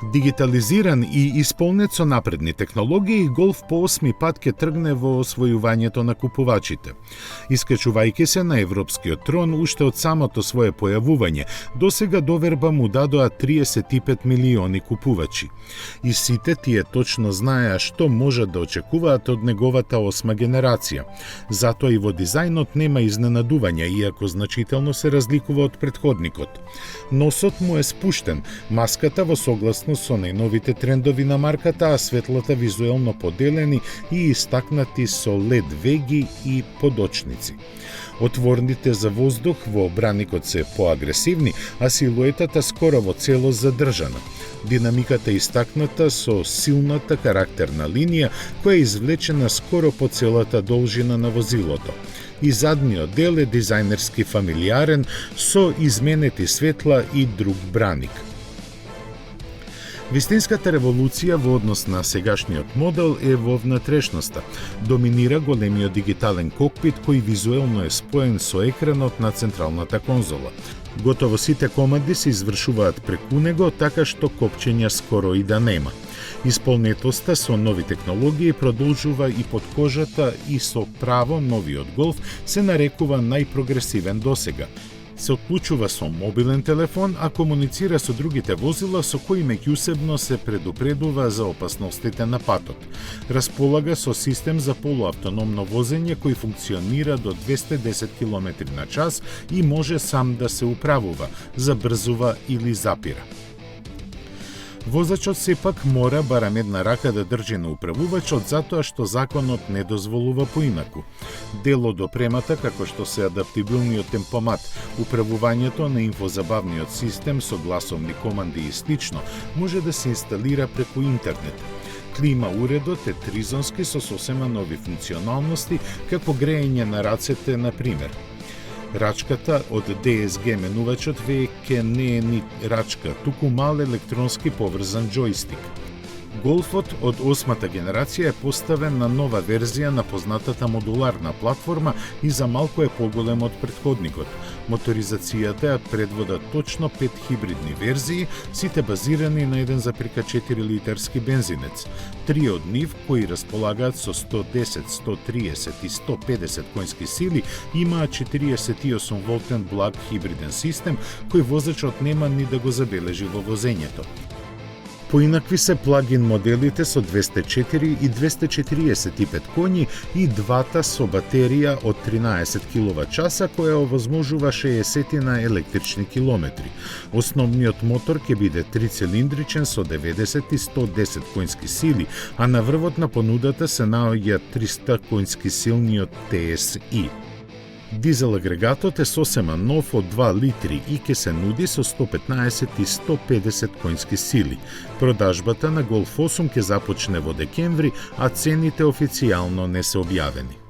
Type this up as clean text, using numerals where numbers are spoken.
Дигитализиран и исполнет со напредни технологии, Голф по 8 пат ќе тргне во освојувањето на купувачите. Искачувајќи се на европскиот трон уште од самото свое појавување, досега доверба му дадоа 35 милиони купувачи. И сите тие точно знаеа што можат да очекуваат од неговата 8 генерација. Затоа и во дизајнот нема изненадувања, иако значително се разликува од претходникот. Носот му е спуштен, маската во согласно со најновите трендови на марката, а светлата визуелно поделени и истакнати со LED веги и подочници. Отворните за воздух во браникот се поагресивни, а силуетата скоро во целост задржана. Динамиката истакната со силната карактерна линија, која е извлечена скоро по целата должина на возилото. И задниот дел е дизајнерски фамилиарен, со изменети светла и друг браник. Вистинската револуција во однос на сегашниот модел е во внатрешноста. Доминира големиот дигитален кокпит кој визуелно е споен со екранот на централната конзола. Готово сите команди се извршуваат преку него, така што копчења скоро и да нема. Исполнетоста со нови технологии продолжува и под кожата и со право новиот Голф се нарекува најпрогресивен досега. Се отклучува со мобилен телефон, а комуницира со другите возила со кои меѓусебно се предупредува за опасностите на патот. Располага со систем за полуавтономно возење кој функционира до 210 км на час и може сам да се управува, забрзува или запира. Возачот сепак мора барем една рака да држи на управувачот затоа што законот не дозволува поинаку. Дел од опремата, како што се адаптибилниот темпомат, управувањето на инфозабавниот систем со гласовни команди и слично, може да се инсталира преку интернет. Клима уредот е тризонски со сосема нови функционалности, како греење на рацете, на пример. Рачката од DSG менувачот веќе не е ни рачка, туку мал електронски поврзан џојстик. Голфот од 8-та генерација е поставен на нова верзија на познатата модуларна платформа и за малку е поголем од претходникот. Моторизацијата ја предвода точно 5 хибридни верзии, сите базирани на 1,4 литарски бензинец. 3 од нив, кои располагаат со 110, 130 и 150 конски сили, имаат 48 волтен благ хибриден систем, кој возачот нема ни да го забележи во возењето. Поинакви се плагин моделите со 204 и 245 коњи и двата со батерија од 13 киловат-часа која овозможува 60 на електрични километри. Основниот мотор ќе биде трицилиндричен со 90 и 110 конски сили, а на врвот на понудата се наоѓа 300 конски силниот TSI. Дизел агрегатот е сосема нов од 2 литри и ќе се нуди со 115 и 150 конски сили. Продажбата на Голф 8 ќе започне во декември, а цените официјално не се објавени.